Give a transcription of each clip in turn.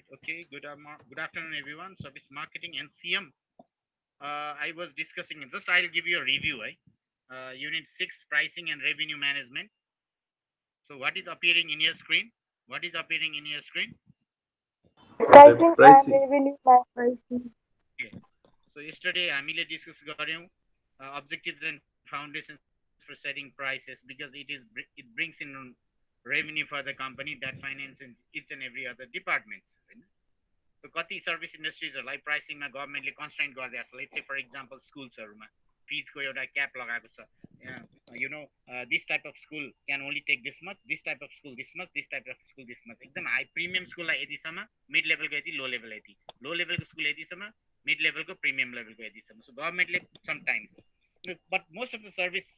Okay, good afternoon, everyone. Service marketing and CM. I was discussing, just I'll give you a review. Unit 6, pricing and revenue management. So, what is appearing in your screen? What is appearing in your screen? The Pricing and pricing. revenue management. Okay. So, yesterday, हामीले discuss गऱ्यौँ objectives and foundations for setting prices because it brings in revenue for the company that finances each and every other departments. So कति service इन्डस्ट्रिजहरूलाई प्राइसिङमा गभर्मेन्टले constraint गरिदिएको छ let's say for example स्कुल्सहरूमा फिजको एउटा क्याप लगाएको छ this type of school can only take this much this type of school this much this type of school this much एकदम हाई प्रिमियम स्कुललाई यतिसम्म मिड लेभलको यति लो लेभलको स्कुल यतिसम्म मिड लेभलको प्रिमियम लेभलको यतिसम्म सो गभर्मेन्टले sometimes but most of the service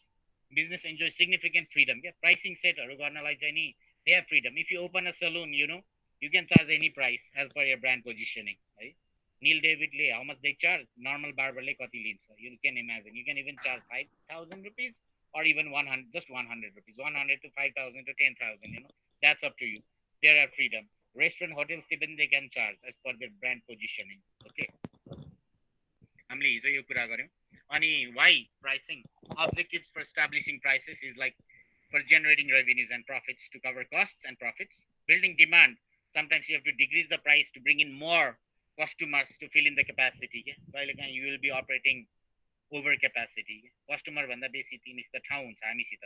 business enjoy significant freedom क्या प्राइसिङ सेटहरू गर्नलाई चाहिँ नि they have freedom if you open a salon you can charge any price as per your brand positioning, right? Neil David Lee, how much they charge? Normal barber like kati linsa. You can imagine. You can even charge 5,000 rupees or even 100, just 100 rupees, 100 to 5,000 to 10,000. That's up to you. There are freedom. Restaurant, hotels, even they can charge as per their brand positioning. Okay. हामीले हिजो यो कुरा गऱ्यौँ अनि why pricing objectives for establishing prices is like for generating revenues and profits to cover costs and profits, building demand. Sometimes you have to decrease the price to bring in more customers to fill in the capacity. You will be operating over capacity. Customer भन्दा बेसी तिमीसित ठाउँ हुन्छ हामीसित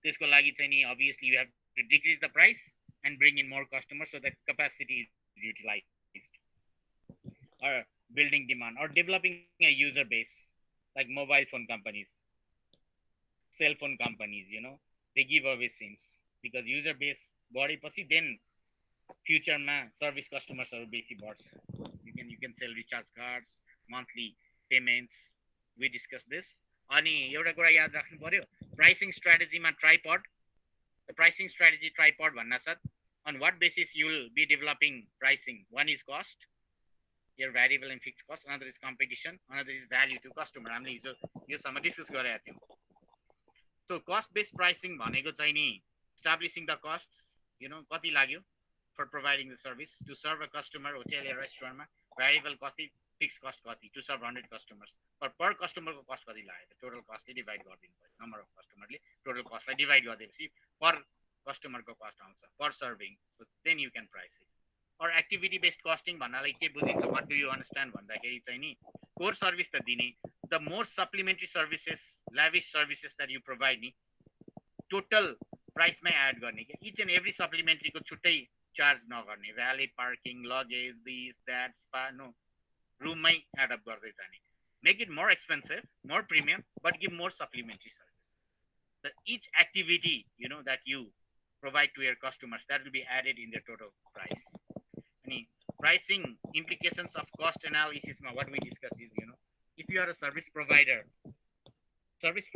त्यसको लागि चाहिँ नि obviously you have to decrease the price and bring in more customers so that capacity is utilized, or building demand or developing a user base like mobile phone companies, cell phone companies, they give away SIMs because user base बढेपछि then फ्युचरमा service कस्टमर्सहरू बेसी बढ्छ. You can sell recharge cards, monthly payments. We discuss this. अनि एउटा कुरा याद राख्नु पर्यो प्राइसिङ स्ट्राटेजीमा ट्राइपड the pricing strategy tripod भन्ना साथ on what basis you will be developing pricing. One is cost, your variable and fixed cost. Another is competition. Another is value to customer. हामीले हिजो योसँग डिस्कस गरेका थियौँ. So cost based pricing भनेको चाहिँ नि establishing the costs, कति लाग्यो for providing the service to serve a customer hotel or restaurant मा variable कति fixed cost कति to serve 100 customers per customer को cost कति लाग्यो total cost ले divide गरिदिनु पर्यो number of customer ले total cost लाई divide गरिदिएपछि per customer को cost आउँछ per serving. So then you can price it. Or activity based costing भन्नालाई के बुझिन्छ what do you understand भन्दाखेरि चाहिँ नि core service त दिने the more supplementary services lavish services that you provide नि total price मै add गर्ने के each and every supplementary को छुट्टै चार्ज नगर्ने valet parking luggage this that spa no रुममै एडअप गर्दै जाने make it more expensive more premium but give more supplementary service the each activity that you provide to your customers that will be added in the total price. अनि pricing implications of cost एनालिसिसमा what we discuss is if you are a service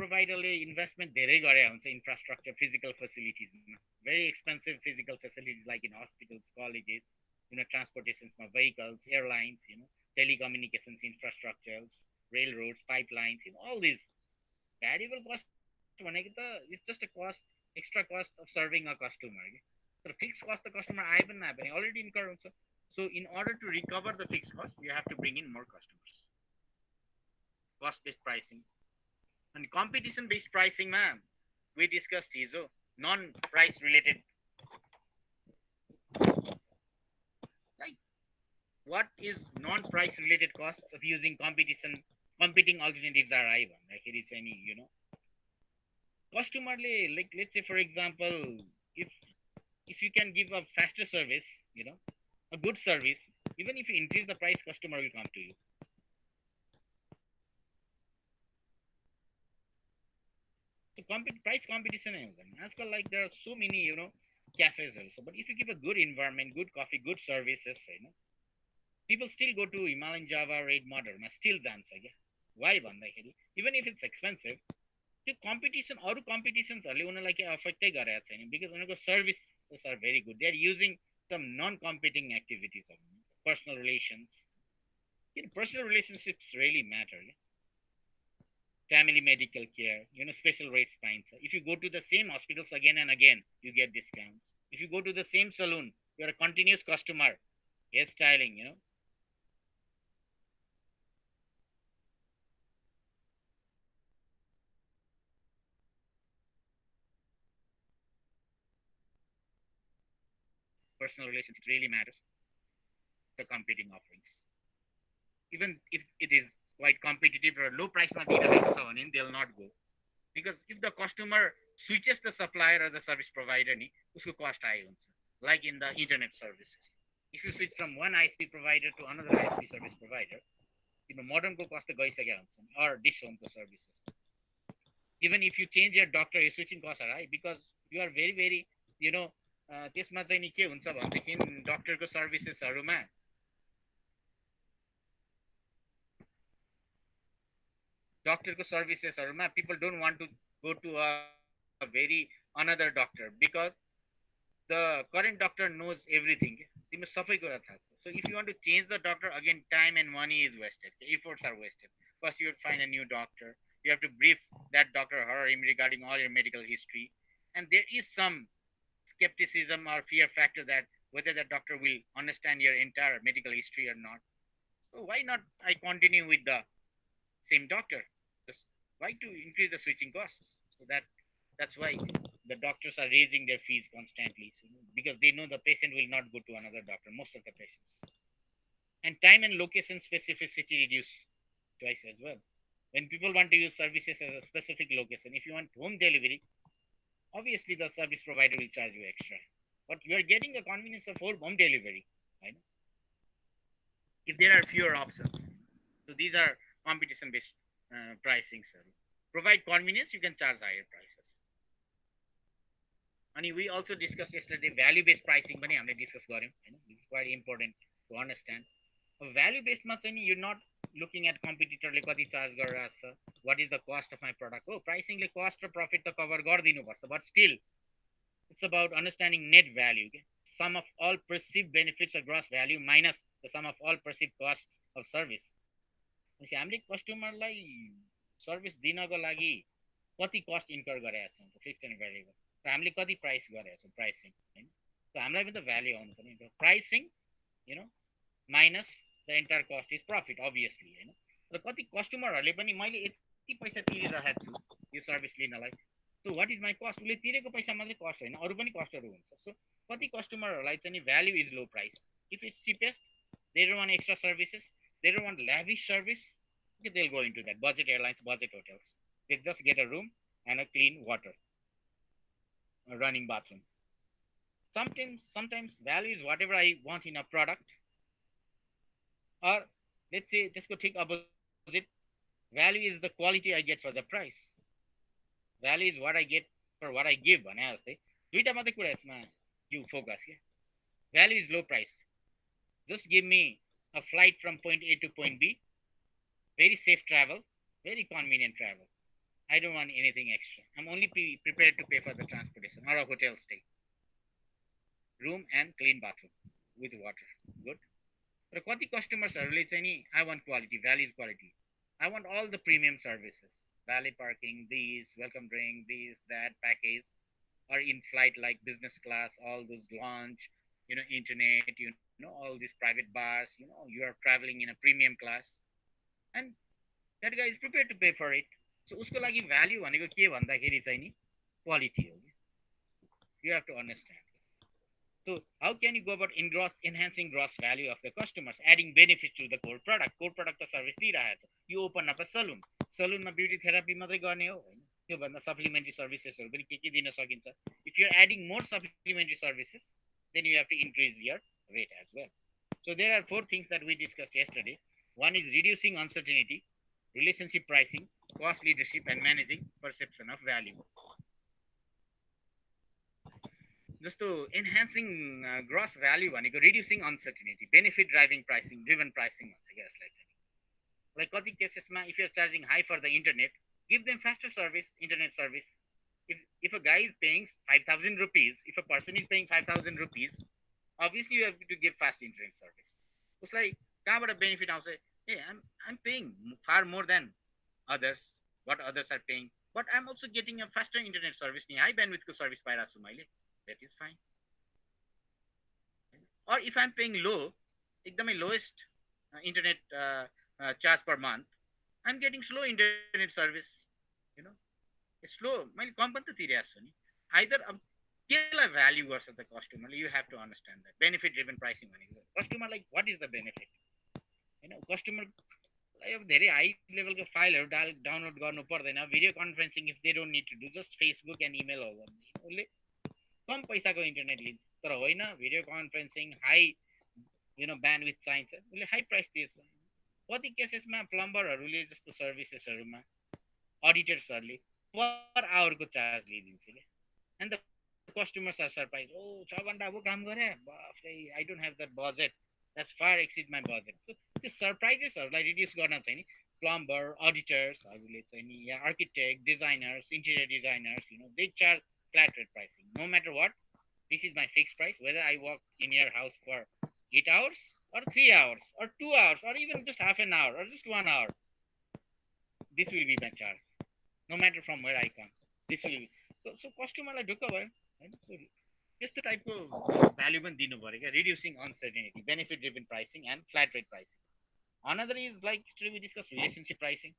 प्रोभाइडरले investment धेरै गरे हुन्छ infrastructure physical फेसिलिटिजमा very expensive physical facilities like in hospitals, colleges, transportations, vehicles, airlines, telecommunications infrastructures, railroads, pipelines, all these variable cost it's just a cost, extra cost of serving a customer. So fixed cost the customer I haven't already incurred. So in order to recover the fixed cost, you have to bring in more customers. Cost-based pricing and competition-based pricing, ma'am. We discussed hizo non-price related, like what is non-price related costs of using competing alternatives are high भन्दाखेरि चाहिँ नि customerले like let's say for example if you can give a faster service, a good service, even if you increase the price, customer will come to you. So price competition आजकल like there are so many cafes also, but if you give a good environment, good coffee, good services, people still go to Himalayan Java, Red Modern, still जान्छ क्या. Why भन्दाखेरि even if it's expensive, त्यो competition अरू competitionsहरूले उनीहरूलाई के अफेक्टै गरेको छैन because उनीहरूको services are very good. They are using some non-competing activities, personal relations. Personal relationships really matter. Family medical care, special rates fines. If you go to the same hospitals again and again, you get discounts. If you go to the same saloon You're a continuous customer. Hairstyling, you know. Personal relationship really matters. The competing offerings. Even if it is quite competitive or low price, they'll not go. Because if the customer switches the supplier or the service provider, usko cost high हुन्छ. Like in the internet services. If you switch from one ISP provider to another ISP service provider, modem ko cost गइसक्यो हुन्छ or dish home ko services. Even if you change your doctor, your switching costs are high because you are very very त्यसमा चाहिँ नि के हुन्छ भनेदेखि डक्टरको सर्भिसेसहरुमा people don't want to go to a very another doctor because the current doctor knows everything. So if you want to change the doctor again, time and money is wasted, efforts are wasted. First you would find a new doctor, you have to brief that doctor or him regarding all your medical history, and there is some skepticism or fear factor that whether the doctor will understand your entire medical history or not. So why not I continue with the same doctor? Why to increase the switching costs? So that's why the doctors are raising their fees constantly, because they know the patient will not go to another doctor, most of the patients. And time and location specificity reduce twice as well. When people want to use services as a specific location, if you want home delivery, obviously the service provider will charge you extra. But you are getting the convenience of home delivery, right? If there are fewer options. So these are competition-based pricing, sir. Provide convenience, you can charge higher prices. And we also discussed yesterday value-based pricing. This is quite important to understand. Value-based, you're not looking at competitor charge what is the cost of my product. Oh, pricing cost or profit to cover but still it's about understanding net value. Okay? Sum of all perceived benefits or gross value minus the sum of all perceived costs of service. हामीले कस्टमरलाई service दिनको लागि कति cost incur गरेका छौँ fix and variable र हामीले कति प्राइस गरेका छौँ प्राइसिङ हैन त हामीलाई पनि त भ्याल्यु आउनु पर्यो pricing minus the entire cost is profit obviously हैन र कति कस्टमरहरूले पनि मैले यति पैसा तिरिरहेको छु यो सर्भिस लिनलाई so what is my cost उसले तिरेको पैसा मात्रै कस्ट होइन अरू पनि कस्टहरू हुन्छ सो कति कस्टमरहरूलाई चाहिँ value is low price if it's cheapest they don't want extra services they don't want lavish service, okay, they'll go into that. Budget airlines, budget hotels. They just get a room and a clean water, a running bathroom. Sometimes value is whatever I want in a product. Or let's say, just go take opposite. Value is the quality I get for the price. Value is what I get for what I give. You focus. Yeah? Value is low price. Just give me a flight from point A to point B, very safe travel, very convenient travel. I don't want anything extra. I'm only prepared to pay for the transportation or a hotel stay. Room and clean bathroom with water. Good. But kati customers are really I want quality, value is quality. I want all the premium services. Valet parking, these, welcome drink, this, that, package, or in flight like business class, all those lounge, internet, all these private bars, you are traveling in a premium class and that guy is prepared to pay for it. So usko lagi value भनेको के भन्दाखेरि चाहिँ नि quality हो. You have to understand. So how can you go about enhancing gross value of the customers, adding benefits to the core product? Core product त service दिइरहेको छ. You open up a salon. Salon मा beauty therapy मात्रै गर्ने हो हैन. त्यो भन्दा supplementary servicesहरु पनि के दिन सकिन्छ. If you're adding more supplementary services, then you have to increase your rate as well. So there are 4 things that we discussed yesterday. One is reducing uncertainty, relationship pricing, cost leadership, and managing perception of value. Just to enhancing gross value, reducing uncertainty, benefit driving pricing, driven pricing. Like kati cases, if you're charging high for the internet, give them faster service, internet service. If a guy is paying 5,000 rupees, if a person is paying 5,000 rupees, obviously you have to give fast internet service. It's like, a benefit also, hey, I'm paying far more than others, what others are paying, but I'm also getting a faster internet service. High bandwidth service by Rasumile. That is fine. or if I'm paying low, एकदमै lowest internet charge per month, I'm getting slow internet service, you know. Slow, मैले कम पनि त तिरिरहेको छु नि. Either अब केलाई value गर्छ त कस्टमरले, you have to understand that. Benefit driven pricing भनेको कस्टमरलाई what is the benefit, हैन. कस्टमरलाई अब धेरै हाई लेभलको फाइलहरू डाउनलोड गर्नु पर्दैन. Video conferencing if they don't need to do, just Facebook and email हो भने उसले कम पैसाको इन्टरनेट लिन्छ. तर होइन, भिडियो कन्फरेन्सिङ हाई ब्यान्डविथ चाहिन्छ, उसले हाई प्राइस तिर्छ. कति केसेसमा प्लम्बरहरूले जस्तो सर्भिसेसहरूमा अडिटर्सहरूले पर आवरको चार्ज लिइदिन्छ क्या. And the customers are surprise, oh 6 घन्टा अब काम गरे, बाफ्रे, I don't have that budget, that's far exceed my budget. So त्यो सरप्राइजेसहरूलाई रिड्युस गर्न चाहिँ नि प्लम्बर अडिटर्सहरूले चाहिँ नि, या architect, designers, interior designers, they charge flat rate pricing. No matter what, this is my fixed price. Whether I work in your house for 8 hours or 3 hours or 2 hours or even just half an hour or just 1 hour, this will be my charge. No matter from where I come, this will be. So customer like ढुक्क भयो, हैन. So त्यस्तो टाइपको value पनि दिनु पर्यो क्या. Reducing uncertainty, benefit driven pricing and flat rate pricing. Another is like we discussed relationship pricing.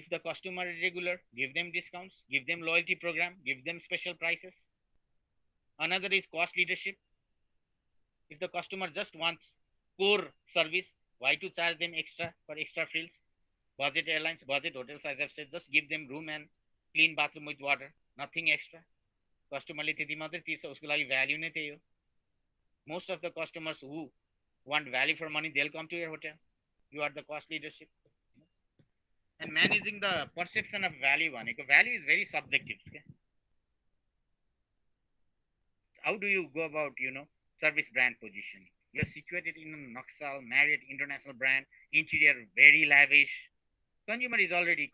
If the customer is regular, give them discounts, give them loyalty program, give them special prices. Another is cost leadership. If the customer just wants core service, why to charge them extra for extra frills? Budget airlines, budget hotels, as I've said, just give them room and clean bathroom with water, nothing extra. Customer le त्यति मात्रै तिर्छ, उसको लागि value नै त्यही हो. Most of the customers who want value for money, they'll come to your hotel. You are the cost leadership. And managing the perception of value, value is very subjective. Okay? How do you go about, service brand positioning? You're situated in a Naxal, Marriott International brand, interior very lavish. Customer is already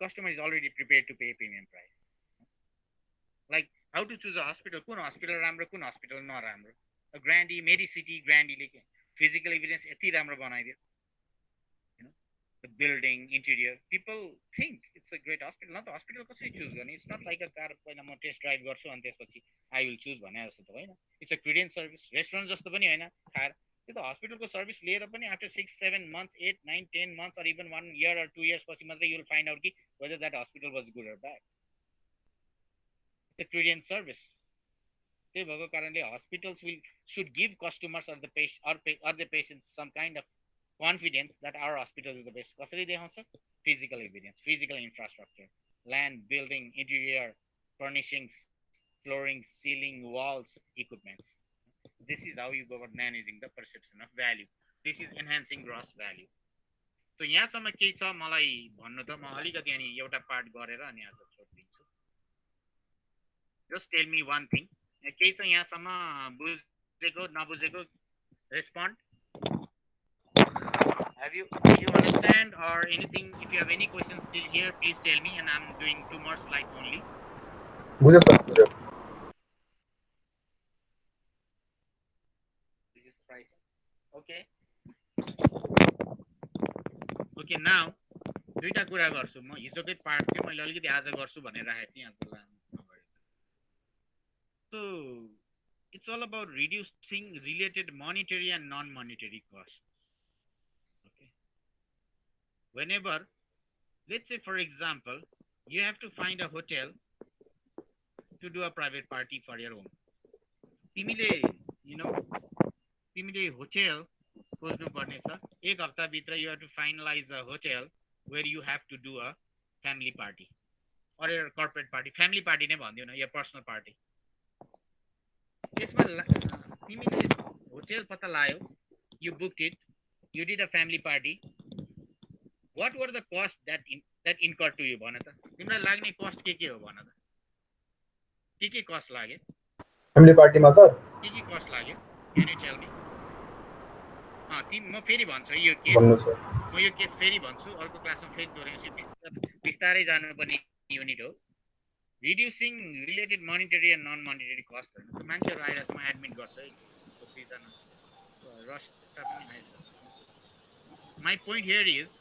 prepared to pay a premium price. Like how to choose a hospital? Kun hospital ramro, kun hospital no ramro. A Grandie, Medicity, Grandie, like physical evidence, eti ramro banaidiyo. The building, interior, people think it's a great hospital. Not the hospital कसरी choose गर्ने. It's not like a car पहिला म test drive गर्छु अनि त्यसपछि I will choose भने जस्तो त होइन. It's a credence service. Restaurant जस्तो पनि होइन कार. त्यो त हस्पिटलको सर्भिस लिएर पनि after 6, 7 months, 8, 9, 10 months or even 1 year or 2 years पछि मात्रै you will find out कि whether that hospital was good or bad. It's a credence service. त्यही भएको कारणले hospitals should give customers or the patients some kind of confidence that our hospital is the best. कसरी देखाउँछ? Physical evidence, physical infrastructure, land, building, interior, furnishings, flooring, ceiling, walls, equipments. This is how you go about managing the perception of value. This is enhancing gross value. So यहाँसम्म केही छ मलाई भन्नु त, म अलिकति अनि एउटा पार्ट गरेर अनि आज छोड्दिन्छु. Just tell me one thing. केही छ यहाँसम्म बुझेको नबुझेको? Respond. Do you understand or anything? If you have any questions still here, please tell me, and I'm doing 2 more slides only. This is price. Okay. Okay, now दुईटा कुरा गर्छु म. हिजोकै part थियो, मैले अलिकति आज गर्छु भनेर राखेको थिएँ आजलाई. So it's all about reducing related monetary and non-monetary costs. Whenever, let's say for example, you have to find a hotel to do a private party for your own. तिमीले hotel खोज्नु पर्ने छ. 1 हप्ता भित्र you have to finalize a hotel where you have to do a family party or a corporate party. Family party नै भन्दियो न, your personal party. त्यसमा तिमीले होटल पत्ता लायो, you booked it, you did a family party. What were the costs that incurred to you? भन त. तिमीलाई लाग्ने कस्ट के हो भन त. के कस्ट लाग्यो? फ्यामिली पार्टीमा सर के कस्ट लाग्यो? Can you tell me? म फेरि भन्छु यो केस. म यो केस फेरि भन्छु, अर्को क्लासमा फेरि दोहोऱ्याउँछु. बिस्तारै जानुपर्ने युनिट हो. Reducing related monetary and non-monetary costs. मान्छेहरु आएर म एडमिट गर्छु है. My point here is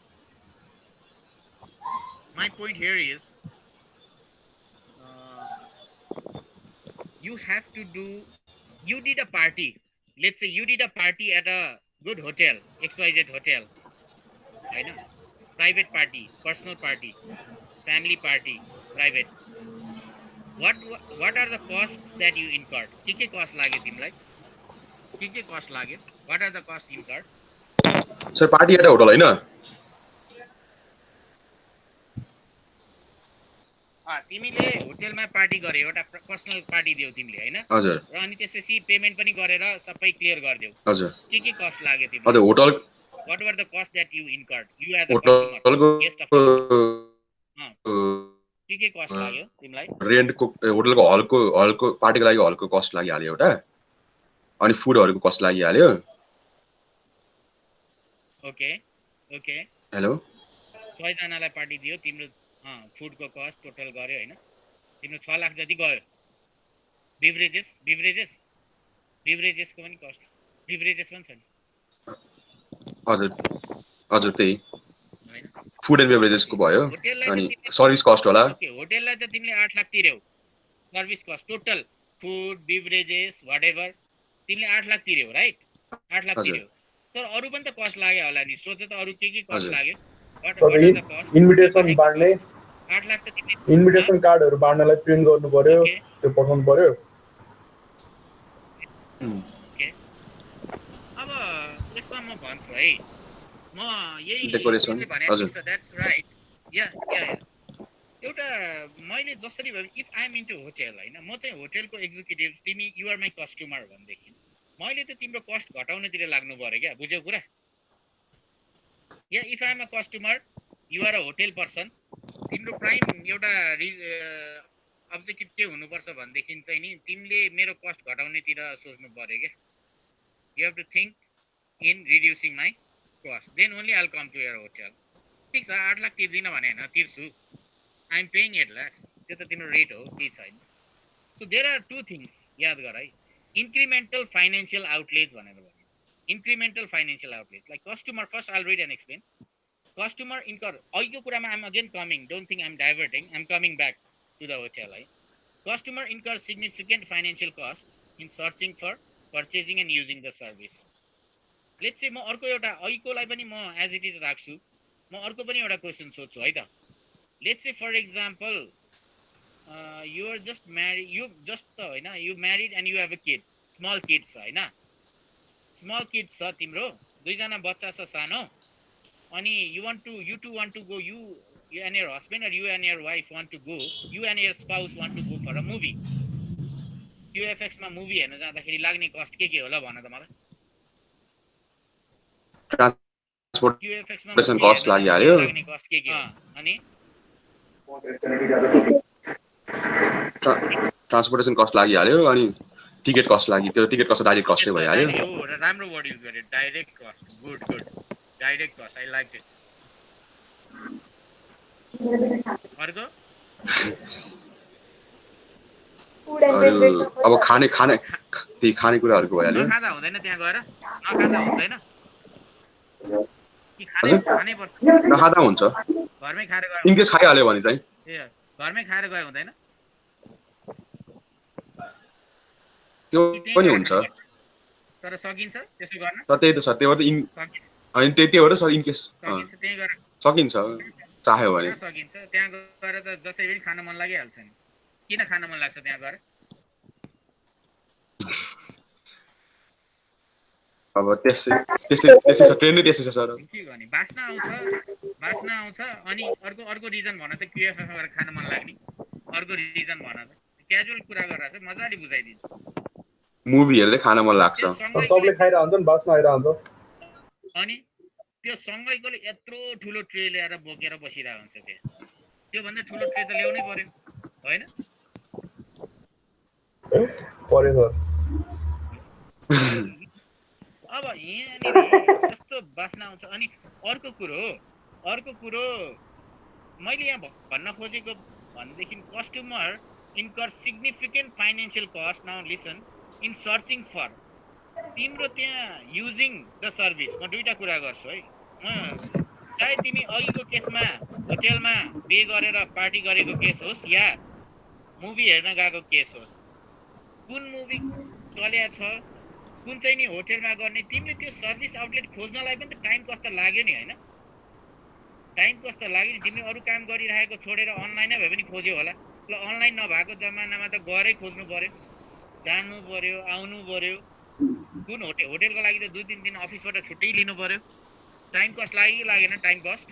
you have to do, you did a party let's say you did a party at a good hotel, XYZ hotel, हैन, private party, personal party, family party, private. What are the costs that you incurred? के cost लाग्यो तिमीलाई? के cost लाग्यो? What are the costs incurred? Sir party at hotel हैन? तिमीले होटलमा party गरे, एउटा पर्सनल पार्टी दियौ तिमीले हैन? हजुर। र अनि त्यसपछि पेमेन्ट पनि गरेर सबै क्लियर गर्दियौ। हजुर। के कस्ट लाग्यो तिमीलाई? हजुर hotel What were the costs that you incurred? You as a होटलको customer, guest of के कस्ट लाग्यो तिमीलाई? रेन्टको होटलको हलको पार्टीको लागि हलको कस्ट लागिहाल्यो एउटा, अनि फुडहरुको कस्ट लागिहाल्यो। ओके हेलो 6 जनालाई पार्टी दियो, तिम्रो फुडको कस्ट टोटल गर्यो हैन? तिम्रो 6 लाख जति गयो। बिभरेजेसको पनि कस्ट, बिभरेजेस पनि छ नि। हजुर हजुर त्यही फुड एन्ड बेभरेजेसको भयो, अनि सर्भिस कस्ट होला। ओके होटललाई त तिमीले 8 लाख तिर्यौ, service cost total food beverages whatever तिमीले 8 लाख तिर्यौ, राइट? 8 लाख तिर्यौ। तर अरु पनि त कस्ट लाग्यो होला नि, सोच त अरु के कस्ट लाग्यो? इन्भिटेसन बाड्ने, 8 लाख त तिमीले इन्भिटेसन कार्डहरु बाड्नलाई प्रिन्ट गर्नु पर्यो, त्यो पठाउनु पर्यो। अब यसमा म भन्छु है, म यही डेकोरेसन हजुर द्याट्स राइट। या एउटा मैले जसरी भए if I am into hotel हैन, म चाहिँ होटलको एक्जिक्युटिभ, तिमी यु आर माई कस्टमर भन्देखि मैले त तिम्रो कस्ट घटाउनेतिर लाग्नु पर्यो क्या, बुझ्यौ कुरा? या if I am a customer, you are a hotel person, तिम्रो प्राइम एउटा अब्जेक्टिभ के हुनुपर्छ भन्देखि चाहिँ नि तिमीले मेरो कस्ट घटाउनेतिर सोच्नु पर्यो क्या। You have to think in reducing my cost. Then only I'll come to your hotel. ठीक छ, 8 लाख तिर्दिन भने हैन, तिर्छु। I am paying 8 lakhs. त्यो त तिम्रो रेट हो, केही छैन। So there are two things, याद गर है। Incremental financial outlays भनेर भन्छ। Incremental financial outlays. Like customer, first I'll read and explain. Customer incur, अहिलेको कुरामा I'm again coming, don't think I'm diverting, I'm coming back to the hotel है। Customer incurs significant financial costs in searching for purchasing and using the service. Let's say म अर्को एउटा अहिलेकोलाई पनि म as it is राख्छु, म अर्को पनि एउटा क्वेशन सोध्छु है त। Let's say for example, you are just married, you just हैन, you married and you have a kid, small kids हैन, small kids छ तिम्रो, दुई जना बच्चा छ सानो, अनि you two want to go, you and your husband or you and your wife want to go, you and your spouse want to go for a movie. QFX मा मुभी हेर्न जाँदाखेरि लाग्ने कस्ट के होला भन त मलाई? ट्रान्सपोर्टेसन कस्ट लागिहाल्यो, लाग्ने कस्ट के हो? अनि ट्रान्सपोर्टेसन कस्ट लागिहाल्यो, अनि टिकट कस्ट लागि, त्यो टिकट कस्ट डाइरेक्ट कस्टै भइहाल्यो। यो राम्रो वर्ड युज गरे, direct cost. Good direct cost, I like it. अर्को अब खानेकुराहरुको भइहाल्यो। नखाँदा हुँदैन, त्यहाँ गएर नखाँदा हुँदैन कि खानै पर्छ? नखाँदा हुन्छ, घरमै खाएर गयो, इन केस खाइहाल्यो भने चाहिँ ए घरमै खाएर गयो हुँदैन? त्यो पनि हुन्छ, तर सकिन्छ त्यसो गर्न? तर त्यही त छ, त्यो भएर इन अनि त्यही भएर सर इन केस सकिन्छ, त्यही गरेर सकिन्छ चाह्यो भने सकिन्छ। त्यहाँ गएर त जसै पनि खान मन लागिहाल्छ नि, किन खान मन लाग्छ त्यहाँ गएर? अब त्यसै ट्रेन नै त्यसै छ सर। के गर्ने, बास्ना आउँछ। अनि अर्को रिजन भन त, QFF गएर खान मन लाग्ने अर्को रिजन भन त। क्याजुअल कुरा गरेर चाहिँ मजाले बुझाइदिन्छु। मुभी हेर्दै खान मन लाग्छ, सबले खाइरा हुन्छ नि, बास्ना आइरा हुन्छ। अनि त्यो सँगैकोले यत्रो ठुलो ट्रे ल्याएर बोकेर बसिरहेको हुन्छ, त्यो भन्दा ठुलो ट्रे त ल्याउनै पर्यो हैन? पर्यो सर। अब यहाँनिर जस्तो बास्ना आउँछ। अनि अर्को कुरो मैले यहाँ भन्न खोजेको भनेदेखि customer incur significant financial cost, now listen, in searching for, तिम्रो त्यहाँ युजिङ द सर्भिस। म दुईटा कुरा गर्छु है, चाहे तिमी अहिलेको केसमा होटलमा पे गरेर पार्टी गरेको केस होस् या मुभी हेर्न गएको केस होस्, कुन मुभी चल्या छ, कुन चाहिँ नि होटलमा गर्ने तिमीले त्यो सर्भिस आउटलेट खोज्नलाई पनि त टाइम कस्ट लाग्यो नि हैन टाइम कस्ट लाग्यो नि तिमीले अरु काम गरिरहेको छोडेर अनलाइनै भए पनि खोज्यो होला ल अनलाइन नभएको जमानामा त गरै खोज्नु पर्यो जानु पर्यो आउनु पर्यो कुन होटलको लागि त 2-3 दिन अफिसबाट छुट्टै लिनु पर्यो टाइम कस्ट लाग्यो लागेन टाइम कस्ट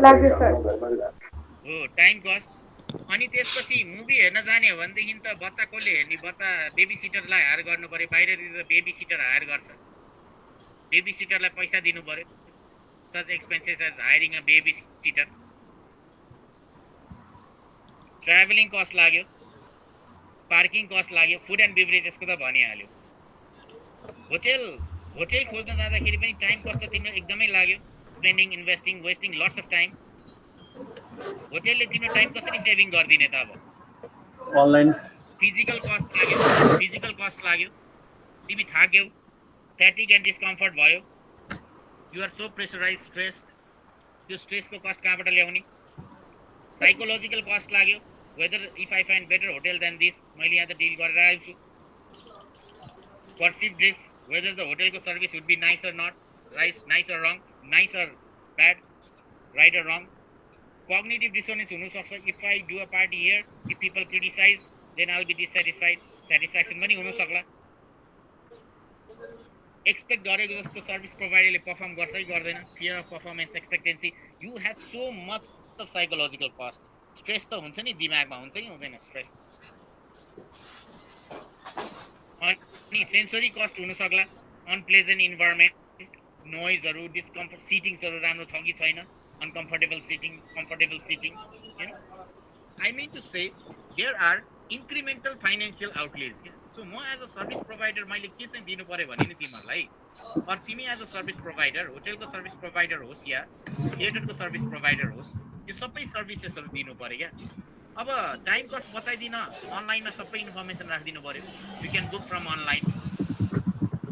लाग्यो सर हो टाइम कस्ट अनि त्यसपछि मुभी हेर्न जाने हो भनेदेखि त बच्चा कसले हेर्ने बच्चा बेबी सिटरलाई हायर गर्नु पर्यो बाहिरतिर त बेबी सिटर हायर गर्छ बेबी सिटरलाई पैसा दिनु पर्यो such expenses as hiring a baby sitter travelling cost लाग्यो पार्किङ कस्ट लाग्यो फुड एन्ड बेभरेजेसको त भनिहाल्यो होटल खोज्न जाँदाखेरि पनि टाइम कस्ट त तिम्रो एकदमै लाग्यो spending investing wasting lots of time होटलले तिम्रो टाइम कसरी सेभिङ गर्दिने त अब अनलाइन फिजिकल कस्ट लाग्यो तिमी थाक्यौ फ्याटिग एन्ड डिस्कम्फर्ट भयो you are so pressurise stress त्यो स्ट्रेसको कस्ट कहाँबाट ल्याउने साइकोलोजिकल कस्ट लाग्यो whether if I find better hotel than this मैले यहाँ त डिल गरेर आएको छु पर्सिभ रिस्क वेदर द होटलको service would be nice or not nice or wrong nice or bad right or wrong cognitive dissonance हुनु सक्छ if I do a party here if people criticize then I'll be dissatisfied satisfaction पनि हुन सक्ला expect गरेको जस्तो service प्रोवाइडरले perform गर्छ गर्दैन fear of performance expectancy you have so much of psychological cost stress त हुन्छ नि दिमागमा हुन्छ कि हुँदैन स्ट्रेस अनि सेन्सरी कस्ट हुन सक्ला अनप्लेजेन्ट इन्भाइरोमेन्ट नोइजहरू डिस्कम्फर्ट सिटिङ्सहरू राम्रो छ कि छैन uncomfortable sitting, comfortable sitting, you know. I mean to say, there are incremental financial outlays. So, म as a service provider, मैले के चाहिँ दिनु पर्यो भने नि तिमीहरूलाई or तिमी as a service provider, होटलको सर्भिस प्रोभाइडर होस् या थिएटरको सर्भिस प्रोभाइडर होस्, यो सबै सर्भिसेसहरू दिनु पर्यो क्या अब टाइम कस्ट बचाइदिन अनलाइनमा सबै इन्फर्मेसन राखिदिनु पर्यो you can book from online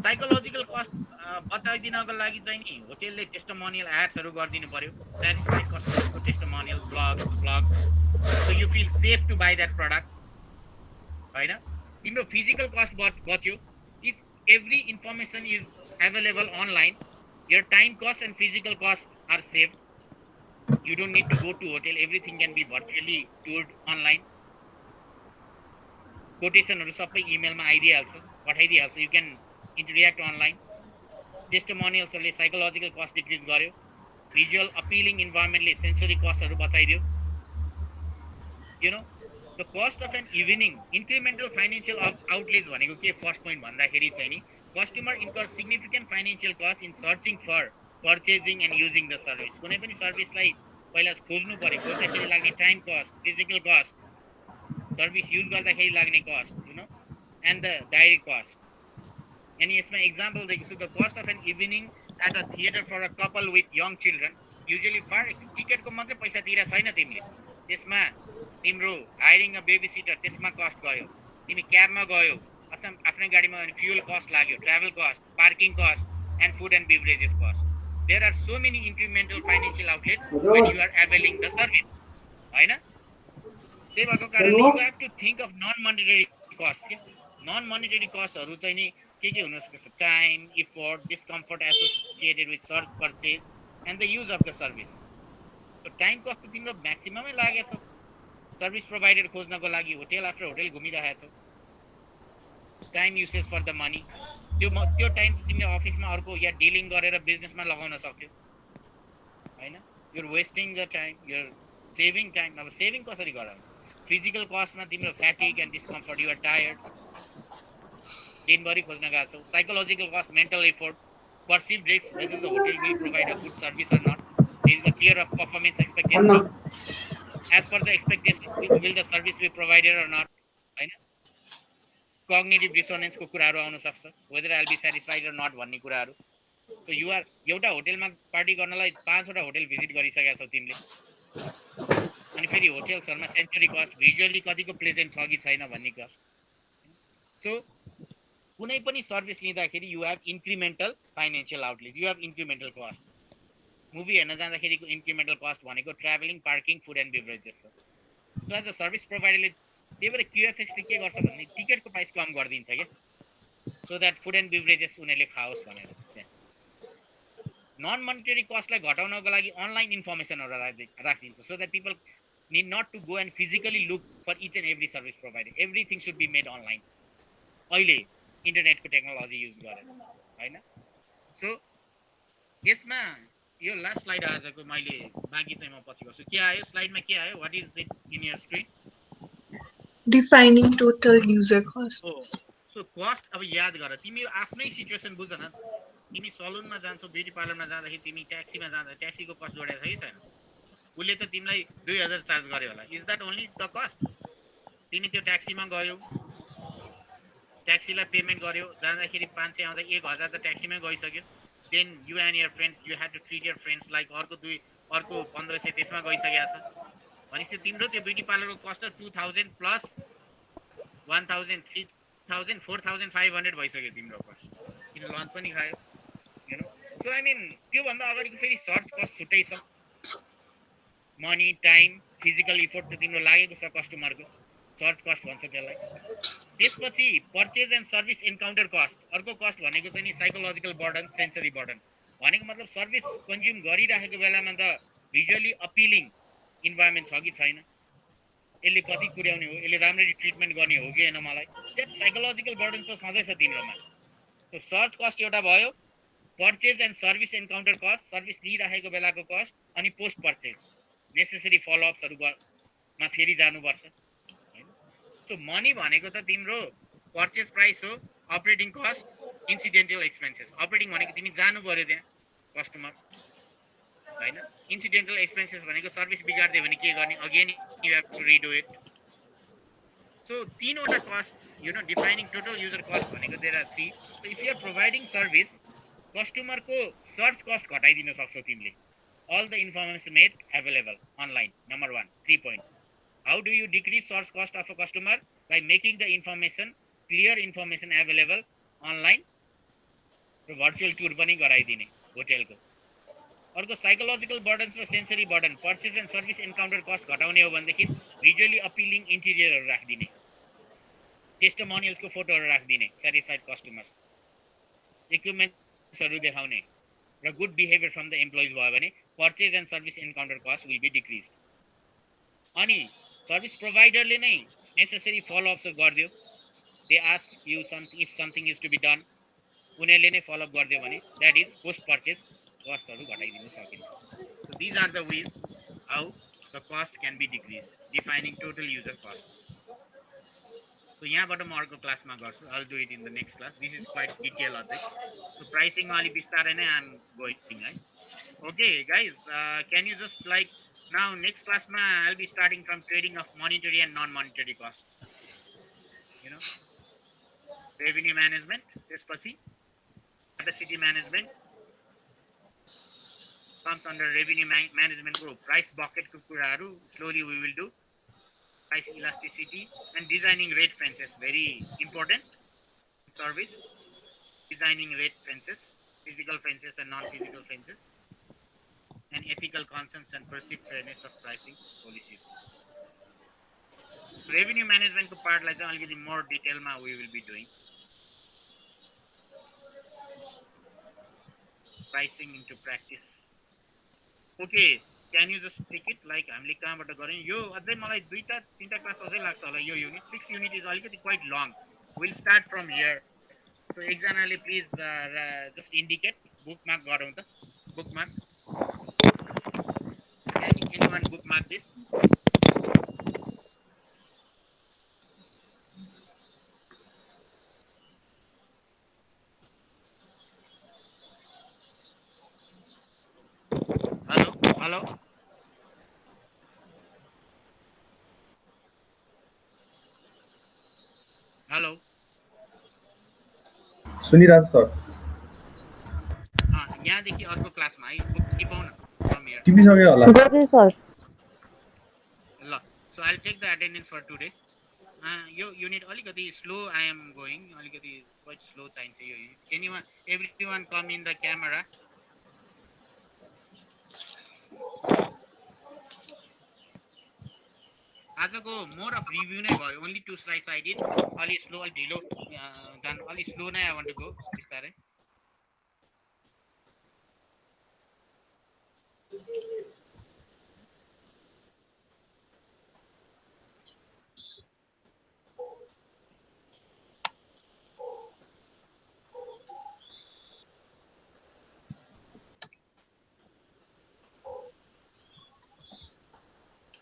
psychological cost बचाइदिनको लागि चाहिँ नि होटलले टेस्टिमोनियल एड्सहरू गरिदिनु पर्यो सेटिस्फाइड कस्टमर्सको testimonial blogs so you feel safe to buy that product होइन तिम्रो फिजिकल कस्ट बच्यो if every information is available online your time cost and physical costs are saved. You don't need to go to hotel. Everything can be virtually toured online. Quotation or सबै email मा आइदिहाल्छ पठाइदिहाल्छ you can interact online. Testimonials ले psychological cost decrease गर्यो visual appealing environment ले sensory cost हरु बचाइदियो you know the cost of an evening incremental financial outlays भनेको के first point भन्दाखेरि चाहिँ नि customer incurs significant financial cost in searching for purchasing and using the service कुनै पनि सर्भिसलाई पहिला खोज्नु पर्यो खोज्दाखेरि लाग्ने time cost physical cost service use गर्दाखेरि लाग्ने cost you know and the direct cost and यसमा एक्जाम्पल दिएको छु the cost of an evening at a theater for a couple with young children usually per टिकटको मात्रै पैसा तिरा छैन तिमीले त्यसमा तिम्रो हायरिङ अ बेबी सिटर त्यसमा कस्ट गयो तिमी क्याबमा गयो अथवा आफ्नै गाडीमा फ्युल कस्ट लाग्यो travel cost parking cost and food and beverages cost there are so many incremental financial outlets when you are availing the service हैन त्यही भएको कारणले you have to think of non monetary cost non monetary कस्टहरु चाहिँ नि के हुन सक्छ time effort discomfort associated with search purchase and the use of the service so time cost त तिम्रो म्याक्सिममै लागेछ सर्भिस प्रोभाइडर खोज्नको लागि होटल आफ्टर होटल घुमिरहेछ time usage for the money त्यो टाइम तिमीले अफिसमा अर्को या डिलिङ गरेर बिजनेसमा लगाउन सक्यौ हैन your wasting the time your saving time अब सेभिङ कसरी गराउनु फिजिकल कस्टमा तिम्रो fatigue and discomfort you are tired दिनभरि खोज्न गएको छौ psychological cost mental effort perceived risks whether the hotel will provide a good service or not there is a fear of performance expectancy as per the expectation will the service be provided or not हैन cognitive dissonance को कुराहरु आउन सक्छ whether I'll be satisfied or not भन्ने कुराहरु so you are एउटा होटलमा party गर्नलाई 5 वटा होटल भिजिट गरिसकेका छौ तिमीले अनि फेरि होटलहरुमा सेन्चुरी कस्ट भिजुअली कतिको प्लेजेन्ट छ कि छैन भन्ने कस्ट so कुनै पनि सर्भिस लिँदाखेरि you have incremental financial outlet you have incremental cost movie हेर्न जाँदाखेरिको इन्क्रिमेन्टल कस्ट भनेको travelling parking food and beverages छ सो एज अ सर्भिस प्रोभाइडरले त्यही भएर क्युएफएक्सले के गर्छ भने टिकटको प्राइस कम गरिदिन्छ क्या, सो द्याट फुड एन्ड बिभरेजेस उनीहरूले खाओस् भनेर। नन मोनिटरी कस्टलाई घटाउनको लागि अनलाइन इन्फर्मेसनहरू राखिदिन्छ, so that people need not to go and physically look for each and every service provider. Everything should be made online. अहिले इन्टरनेटको टेक्नोलोजी युज गरेर हैन। सो यसमा यो लास्ट स्लाइड आजको मैले बाँकी चाहिँ म पछि गर्छु। के आयो स्लाइडमा, के आयो, what is it in your screen? Defining total user cost. So cost अब याद गर, तिमी आफ्नै सिचुएसन बुझ न। तिमी सलुनमा जान्छौ, ब्युटी पार्लरमा जाँदाखेरि तिमी ट्याक्सीमा जाँदा ट्याक्सीको कस्ट जोडेको छ कि छैन? उसले त तिमीलाई 2000 चार्ज गर्यो होला। Is that only the cost? तिमी त्यो ट्याक्सीमा गयौ, ट्याक्सीलाई पेमेन्ट गर्यो, जाँदाखेरि 500 आउँदा 1000 त ट्याक्सीमै गइसक्यो। Then you and your friends, you had to treat your friends like अर्को 1500 त्यसमा गइसकेको छ। भनेपछि तिम्रो त्यो ब्युटी पार्लरको कस्ट त 2000 प्लस 1000 3000 4500 भइसक्यो तिम्रो कस्ट, किन लन्च पनि खायो, you know. So I mean त्योभन्दा अगाडिको फेरि सर्च कस्ट छुट्टै छ, मनी टाइम फिजिकल इफोर्ट त तिम्रो लागेको छ कस्टमरको, सर्च कस्ट भन्छ त्यसलाई। त्यसपछि purchase and service encounter cost, अर्को कस्ट भनेको चाहिँ नि साइकोलोजिकल बर्डन, सेन्सरी बर्डन भनेको मतलब सर्भिस कन्ज्युम गरिराखेको बेलामा त भिजुअली अपिलिङ इन्भाइरोमेन्ट छ कि छैन, यसले कति पुर्याउने हो, यसले राम्ररी ट्रिटमेन्ट गर्ने हो कि होइन मलाई, त्यो साइकोलोजिकल बर्डन त सधैँ छ तिम्रोमा। सो सर्च कस्ट एउटा भयो, purchase and service encounter cost service लिइराखेको बेलाको कस्ट, अनि पोस्ट पर्चेज नेसेसरी फलोअप्सहरूमा फेरि जानुपर्छ हैन। सो मनी भनेको त तिम्रो पर्चेज प्राइस हो, अपरेटिङ कस्ट, इन्सिडेन्टल एक्सपेन्सेस। अपरेटिङ भनेको तिमी जानु पर्यो त्यहाँ कस्टमर हैन। इन्सिडेन्टल एक्सपेन्सेस भनेको सर्भिस बिगार्दियो भने के गर्ने, again you have to redo it. So तीनवटा cost, you know, defining total user cost भनेको there are 3। So if you are providing service, कस्टमरको सर्च कस्ट घटाइदिन सक्छौ तिमीले। All the information made available online. Number 1, 3 point. How do you decrease search cost of a customer? By making the information, clear information available online. So virtual tour पनि गराइदिने होटेलको। अर्को psychological burdens र sensory burden, purchase and service encounter cost घटाउने हो भनेदेखि visually appealing इन्टिरियरहरू राखिदिने, टेस्टिमोनियल्सको फोटोहरू राखिदिने, सेटिस्फाइड कस्टमर्स, इक्विपमेन्ट्सहरू देखाउने र good behaviour from the employees भयो भने purchase and service encounter cost will be decrease. अनि सर्भिस प्रोभाइडरले नै नेसेसरी फलोअप्स गरिदियो, they ask you if something is to be done, उनीहरूले नै फलोअप गरिदियो भने द्याट इज पोस्ट पर्चेज कस्टहरू घटाइदिनु सकिन्छ। So these are the ways how the cost can be decrease, defining total user cost. सो यहाँबाट म अर्को क्लासमा गर्छु, I will do it in the next class. This is quite detail अझै। सो प्राइसिङमा अलिक बिस्तारै नै आइ एम गोइङ है। Okay guys, can you just like now next क्लासमा I will be starting from trading of monetary and non monetary cost, you know, revenue management, त्यसपछि capacity management comes under revenue म्यानेजमेन्टको price बकेटको कुराहरू slowly we will do, price elasticity and designing rate fences, very important service, designing rate fences, physical fences and non-physical fences, and ethical concerns and perceived fairness of pricing policies. Revenue management ko part like I'll give you more detail ma we will be doing. Pricing into practice. Okay, can you just take it like I'm like कहाँबाट गरेँ यो अझै मलाई 2-3 class अझै लाग्छ होला यो unit 6 unit is अलिकति quite long, will start from here. So एकजनाले प्लिज जस्ट इन्डिकेट बुकमार्क गरौँ त, bookmark, anyone bookmark this. Hello hello hello सुनिरहेको सर, यहाँदेखि अर्को क्लासमा है बुक टिपाउँ न फ्रम हियर, टिपिसक्यो होला सर। ल। So I will take the attendance for today. यो युनिट अलिकति स्लो आई एम गोइङ, अलिकति क्वाइट स्लो चाहिन्छ यो unit. Anyone everyone come in the camera. आजको मोर अफ रिभ्यू नै भयो ओन्ली 2 स्लाइड्स आई डिड अलि स्लो अलि ढिलो जान अलि स्लो नै आई वान्ट टु गो बिस्तारै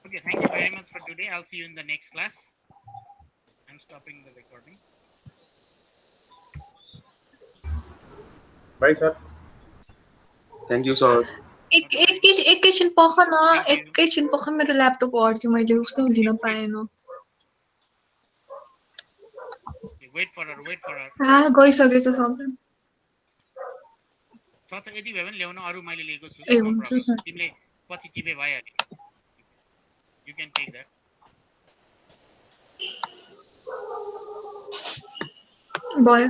Okay, thank you very much for today. I'll see you in the next class. I'm stopping the recording. Bye, sir. Thank you sir एकैछिन पख न एकैछिन पख मेरो ल्यापटप हट्यो मैले उस्तै दिन पाएन Wait for her. गइसकेछ सबै सर यदि भए पनि ल्याउन अरु मैले लिएको छु ए हुन्छ सर तिमीले पछि टिपे भइहाल्यो You can take that. भयो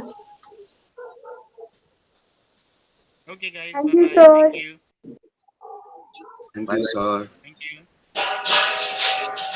Okay, guys. Thank Bye you, bye. sir. Thank you. Thank you sir Thank you.